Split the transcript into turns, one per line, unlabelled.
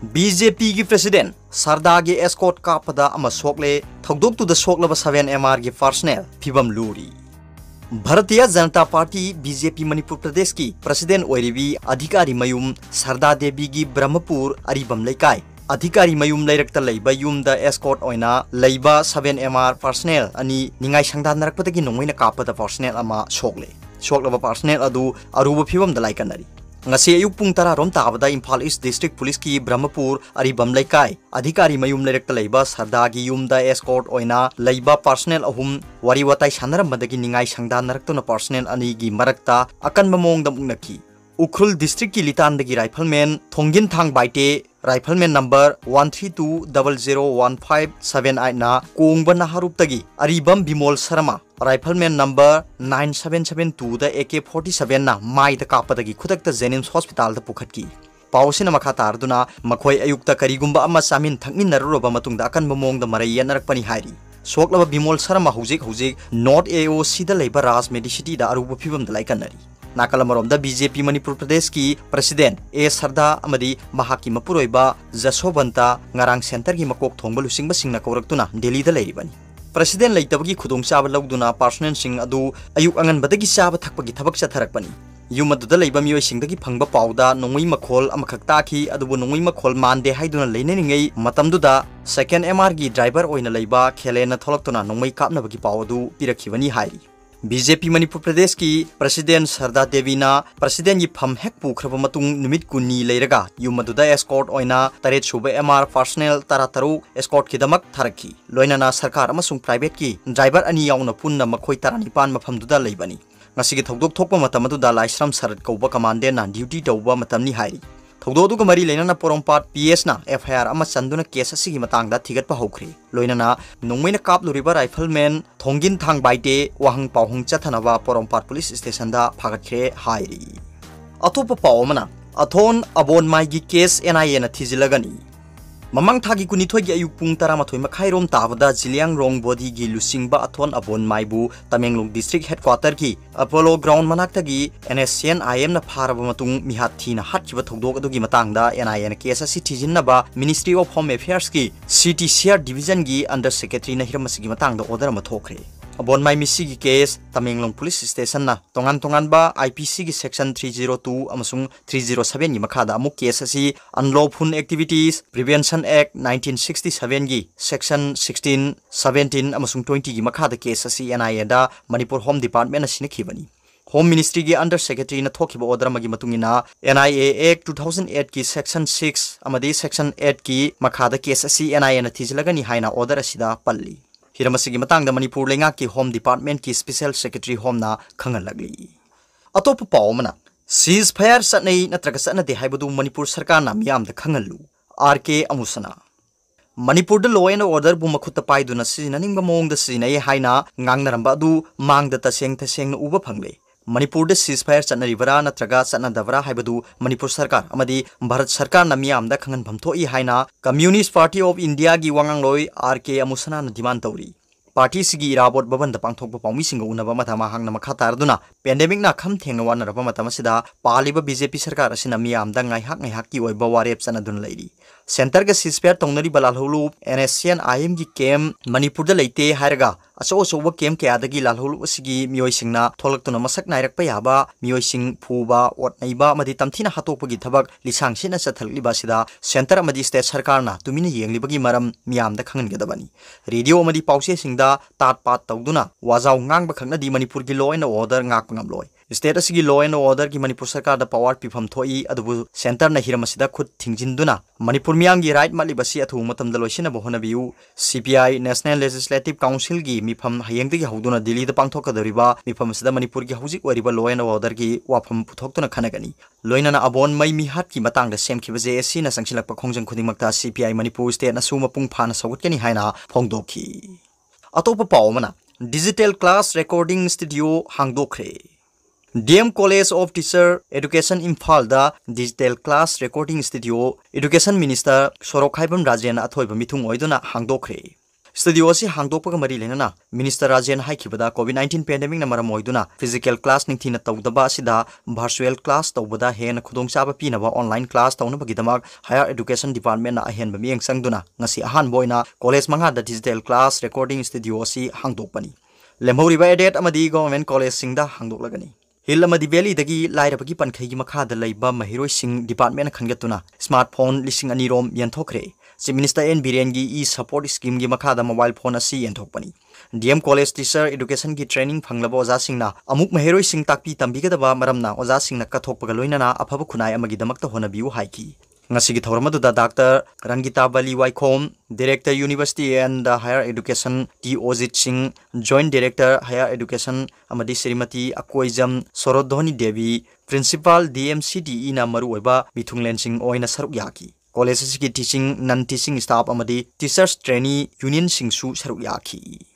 BJP की president सरदा की escort कापदा अमा सोकले थौदोक्तुदा सोकलबा 7MR की personal फिबम Lurie. Bharatiya Janata party BJP Manipur Pradesh की प्रेसिडेंट ओइरिबी अधिकारी मयूम सरदा देवी की ब्रह्मपुर अरिबम लेकाय अधिकारी मयूम लेरक्ता लेबा यूमदा एस्कॉट ओइना लेबा 7MR पर्सनल अनि निंगाई संगदानरकपदगी नोंगैना कापदा पर्सनल अमा सोकलबा पर्सनल अदु Aruba फिबमदा लाइकनरी। ngasi ayuk pung 10 rom tabada Imphal East District Police ki Brahmapur Aribam Laikai adhikari mayum lerekta leiba sarda gi yumda escort oina leiba personnel ahum wari watai sanaramdagi ningai sangdan naraktuna personnel ani gi marakta akan mamong da mungna ki Ukhrul District ki litandagi rifleman Thongin Thang Baite rifleman number 132001578 na Kongba Naharuptagi Aribam Bimol Sarama rifleman number 9772 da AK47 na mai da kapadagi khudakta Jennings Hospital da pukhatki pausina makha tarduna makhoi ayukta karigumba amma samin thangmin naruroba matungda akan mamong da marai yanarakpani hairi soklaba Bimol Sarama hujik North AOC da leiba Ras Medicity da aruba phibam da laikanari नाकलमरोमदा BJP Manipur Pradesh की president A Sharda अमदी महाकी मपुरोइबा जसोबंता ngarang centre की मकोक थोंगबा लुसिंगबा सिंगना कौरक्तुना दिल्ली दा लेरिबनी president लेतबगी खुदोंग चाबा लौदुना personal सिंग अदु अयुक अंगनबदगी चाबा थकपगी थबक चथरकपनी युमदुदा लेबा मियोय सिंगदगी फंगबा पाउदा नोंगई मखोल अमखक्ताखी अदुबु नोंगई मखोल मानदे हाइदुना लेनेनिंगै मतमदुदा सेकेंड MR की ड्राइवर ओइना लेबा खेलेना थोलक्तुना नोंगई कापनबगी पाउदु पिरखिबनी हाइरी BJP मणिपुर प्रदेश की प्रेसिडेंट सरदा देवीना प्रेसिडेंट की फम हेक पुखरब मतुंग नुमित कुन्नी लेरगा युमदुदा एस्कॉट ओइना 3 सुबे MR पर्सनल 13 एस्कॉट किदमक थरकी लोइनाना सरकार अमसुंग प्राइवेट की ड्राइवर अनि याउना पुन्ना मखोई 19 मफमदुदा लेबनी ngasi थौदोक थोकपा मतमदुदा लाइस्रम सरद कौबा कमांडर ना ड्यूटी तौबा मतमनी हाइरी थौदोदुगा मरी लेना पोरोंपाट PS ना FIR अमा चंदुना केस असिगी मतंगदा थिगतपा हौख्रे लोइनाना नोंगमैना कापलुरिबा राइफलमैन थोंगिन थांग बाइटे वाहंग पाउहंग चथनबा पोरोंपाट पुलिस स्टेशन दा फागतखे हाइरी अतोप पावमना अथोन अबोन माइगी केस NIA ना थिजिलगनी ममंग थागी कुनिथोय गी अयुक पुंग 13 मखाइरोम ताबदा जिलियांग रोंग बॉडी गी लुसिंगबा अथोन अबोन माइबु तमेंगलोंग डिस्ट्रिक्ट हेडक्वार्टर की अपोलो ग्राउंड मनाक्तगी NSCN IM ना फारबा मतुंग मिहाथीना हटखिबा थौदोक अदुगी मतंगदा NIA ना केस असि थिजिनबा मिनिस्ट्री ऑफ होम अफेयर्स की CTCR डिवीजन की अंडर सेक्रेटरी ना हिरमसिगी मतंगदा ऑर्डर म थोखरे अबोन माइ मिसी की केस तमेंगलोंग पुलिस स्टेशन ना तोंगान IPC की सेक्शन 302 अमसुंग 307 की मखादा अमुक केस असि अनलॉफुल एक्टिविटीज प्रिवेंशन एक्ट 1967 की सेक्शन 16 17 अमसुंग 20 की मखादा केस असि NIA दा मणिपुर होम डिपार्टमेंट सिनखिबनी होम मिनिस्ट्री की अंडर सेक्रेटरी ना थोखिबा ऑर्डर मगी मतुंगिना NIA एक्ट 2008 की सेक्शन 6 अमदी सेक्शन 8 की मखादा केस असि NIA ना थिजिलगनी हाइना ऑर्डर असिदा पल्ली हिरमसिगी मतंगदा मणिपुर लेंगा की होम डिपार्टमेंट की स्पेशल सेक्रेटरी होम ना खंगलगली अतोप पावमना सीज फायर सनई नत्रग सनदे हाइबदु मणिपुर सरकार ना मियामदा खंगलु RK अमुसना मणिपुर द लॉ एंड ऑर्डर बु मखुत पाइदुना सिजननिंग मोंग द सिजनई हाइना ngangnaramba adu mangda taseng uba phangले मणिपुर द सीज फायर चनरिबरा नत्रगा चनदबरा हाइबदु मणिपुर सरकार अमदी भारत सरकार ना मियामदा खंगन भमथोई हाइना कम्युनिस्ट पार्टी ऑफ इंडिया की वांगलोई RK अमुसना न डिमांड तौरी पार्टी सिगी इराबोट बबन द पांगथोक पाउमी सिंग उनबा मथमा हांगना मखा तारदुना पेंडेमिक ना खम थेंगना वानरबा मतमसिदा पालिबा BJP सरकार असिना मियामदा ngaihak की ओइबा वारेप चनदुन लेरी सेंटर के सीजफेयर तौनरी बलालहुलु NSCN IM की केम मणिपुर द लेते हायरगा अचो केम केयादगी लालहुलु असिगी मियोइसिंगना थोलक्तुना मसक नायरकपा याबा मियोइसिंग फुबा ओटनैबा मदि तमथिना हातोकपगी थबक लिसांगसिना चथललिबा सिदा सेंटर अमदि स्टेट सरकारना तुमिना येंगलिबगी मरम मियामदा खंगनगदबनी रेडियो अमदि पाउसे सिंगदा तात पात तौदुना वाजाव ngang बखंगनादि मणिपुर की law and order ngak ngamloi state असिगी लॉ एंड ऑर्डर की मणिपुर सरकार द पावर पिफम थोई अदुबु सेंटर ना हिरमसिदा खुद थिंगजिनदुना मणिपुर मियांगी राइट मालिबसी अथु मतम द लोइसिना बहोनबियु CPI नेशनल लेजिस्लेटिव काउंसिल की मिफम हयंगदगी हौदुना दिल्ली द पांगथोकदरिबा मिफम सिदा मणिपुर की हौजिक ओरिबा लॉ एंड ऑर्डर की वाफम पुथोक्तुना खनगनी लोइनाना अबोन मई मिहात की मतंग द सेमखिबा JSC ना संगसिलकपा खोंजंग खुदिमक्ता CPI मणिपुर स्टेट ना सुमा पुंग फाना सौगतकनी हाइना फोंगदोखी अतोप पावमना डिजिटल क्लास रिकॉर्डिंग स्टूडियो हांगदोखरे DM College of Teacher Education Imphal da Digital Class Recording Studio Education Minister Sorokhaibam Rajen athoi ba mithung oiduna hangdokre studio से हांगदोकपग मरी लेना मिनिस्टर राजेन हाइखिबदा कोविड-19 पेंडेमिक नमर मोइदुना फिजिकल क्लास निंगथिना तौदबा सिदा वर्चुअल क्लास तौबदा हेन खुदोंचाबा पिनबा ऑनलाइन क्लास तौनबगिदमक हायर एजुकेशन डिपार्टमेंट ना अहेन बमियंग संगदुना ngasi ahan boina college manga da digital class recording studio si hangdokpani lemhoriba edit amadi government college singda hangdoklagani hill valley लाइरबगी पनखई मखाद लैबा महिरोई सिंह डिपार्टमेंट खनगतुना स्मार्टफोन लिसिंग अनिरोम यंथोखरे चीफ मिनिस्टर एन बीरेन की ई सपोर्ट स्कीम की मखाद मोबाइल फोन असी यंथोकपनी डीएम कॉलेज टीचर एजुकेशन की ट्रेनिंग फंगलब ओजा सिंहना अमुक महिरोई सिंह ताकपी तंबीगदबा मरमना ओजा सिंहना कथोकपग लोइनना अफब खुनाय अमगिदमक्ता होनबियु हाइकी ngasi thormaduda Dr. Rangita Bali Waikhom, Director University and Higher Education T. Ojit Singh, Joint Director Higher Education Amadi Srimati Akoijam Sorodhoni Devi, Principal DMCDE na maruoiba Mithunglen Singh oina saruk yaki. College ki teaching non teaching staff amadi teachers trainee union singh su saruk yaki.